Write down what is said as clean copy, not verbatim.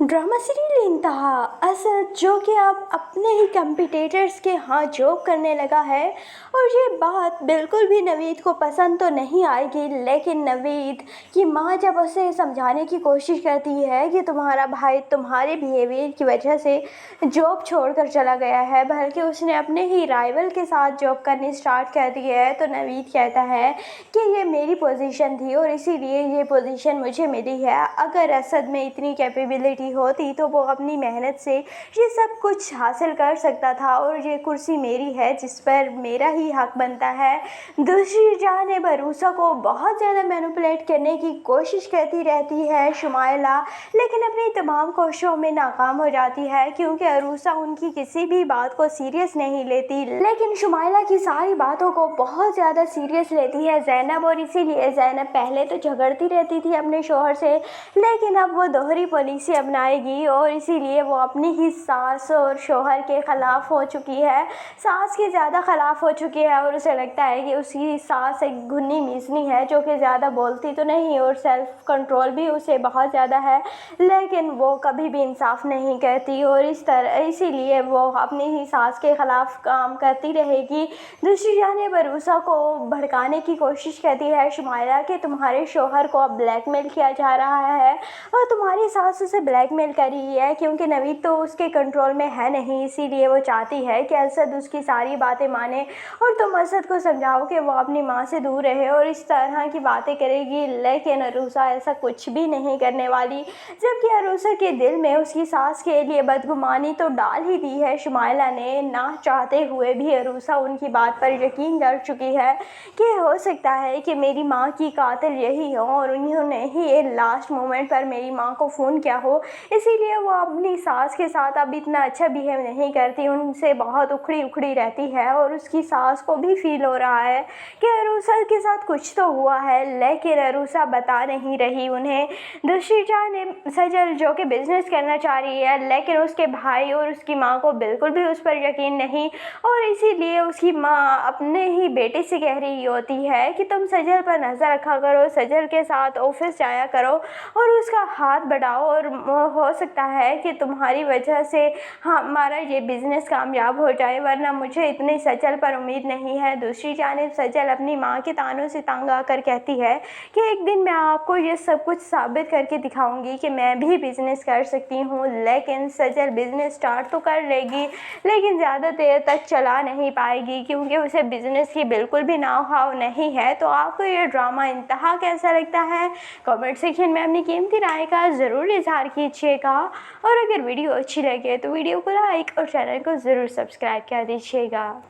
Drama serial इंतहा असद जो कि अब अपने ही कम्पिटिटर्स के यहाँ जॉब करने लगा है। और ये बात बिल्कुल भी नवीद को पसंद तो नहीं आएगी, लेकिन नवीद की माँ जब उसे समझाने की कोशिश करती है कि तुम्हारा भाई तुम्हारे बिहेवियर की वजह से जॉब छोड़कर चला गया है, बल्कि उसने अपने ही राइवल के साथ जॉब करनी स्टार्ट कर दी है, तो नवीद कहता है कि ये मेरी पोजीशन थी और इसीलिए ये पोजीशन मुझे मिली है। अगर असद में इतनी कैपेबिलिटी होती तो वो अपनी मेहनत से ये सब कुछ हासिल कर सकता था, और ये कुर्सी मेरी है जिस पर मेरा ही हक बनता है। दूसरी जानिब अरूसा को बहुत ज़्यादा मैनिपुलेट करने की कोशिश करती रहती है शुमाइला, लेकिन अपनी तमाम कोशिशों में नाकाम हो जाती है, क्योंकि अरूसा उनकी किसी भी बात को सीरियस नहीं लेती। लेकिन शुमाइला की सारी बातों को बहुत ज़्यादा सीरियस लेती है ज़ैनब, और इसीलिए ज़ैनब पहले तो झगड़ती रहती थी अपने शोहर से, लेकिन अब वो दोहरी पॉलिसी अपनाएगी और इसीलिए वो अपनी ही सास और शोहर के ख़िलाफ़ हो चुकी है। सास के ज़्यादा ख़िलाफ़ हो चुकी है और उसे लगता है कि उसकी सास एक घुन्नी मीज़नी है जो कि ज़्यादा बोलती तो नहीं और सेल्फ़ कंट्रोल भी उसे बहुत ज़्यादा है, लेकिन वो कभी भी इंसाफ नहीं करती और इसीलिए वो अपनी ही सास के ख़िलाफ़ काम करती रहेगी। दूसरी जानिब अरूसा को भड़काने की कोशिश करती है शुमाइला कि तुम्हारे शोहर को अब ब्लैकमेल किया जा रहा है और तुम्हारी सास उसे ब्लैकमेल कर रही है, क्योंकि नवीद तो उसके कंट्रोल में है नहीं, इसीलिए वो चाहती है कि असद उसकी सारी बातें माने और तुम असद को समझाओ कि वो अपनी माँ से दूर रहे और इस तरह की बातें करेगी। लेकिन अरूसा ऐसा कुछ भी नहीं करने वाली, जबकि अरूसा के दिल में उसकी सास के लिए बदगुमानी तो डाल ही दी है शुमाइला ने। ना चाहते हुए भी अरूसा उनकी बात पर यकीन कर चुकी है कि हो सकता है कि मेरी माँ की कातिल यही हो और उन्होंने ही ये लास्ट मोमेंट पर मेरी माँ को फ़ोन किया हो, इसीलिए वो अपनी सास के साथ अब इतना अच्छा बिहेव नहीं करती, उनसे बहुत उखड़ी उखड़ी रहती है। और उसकी सास को भी फील हो रहा है कि अरूसा के साथ कुछ तो हुआ है, लेकिन अरूसा बता नहीं रही उन्हें। दूसरी जानिब सजल जो कि बिज़नेस करना चाह रही है, लेकिन उसके भाई और उसकी माँ को बिल्कुल भी उस पर यकीन नहीं, और इसीलिए उसकी माँ अपने ही बेटे से कह रही होती है कि तुम सजल पर नज़र रखा करो, सजल के साथ ऑफिस जाया करो और उसका हाथ बढ़ाओ, और हो सकता है कि तुम्हारी वजह से हमारा ये बिज़नेस कामयाब हो जाए, वरना मुझे इतनी सजल पर उम्मीद नहीं है। दूसरी जानिब सजल अपनी माँ के तानों से तंग आकर कहती है कि एक दिन मैं आपको ये सब कुछ साबित करके दिखाऊंगी कि मैं भी बिज़नेस कर सकती हूँ। लेकिन सजल बिज़नेस स्टार्ट तो कर लेगी, लेकिन ज़्यादा देर तक चला नहीं पाएगी, क्योंकि उसे बिज़नेस की बिल्कुल भी नाव नहीं है। तो आपको ये ड्रामा इंतहा कैसा लगता है, कमेंट सेक्शन में अपनी कीमती राय का ज़रूर इजहार कीजिएगा, और अगर वीडियो अच्छी लगे तो वीडियो को लाइक और चैनल को ज़रूर सब्सक्राइब कर दीजिएगा।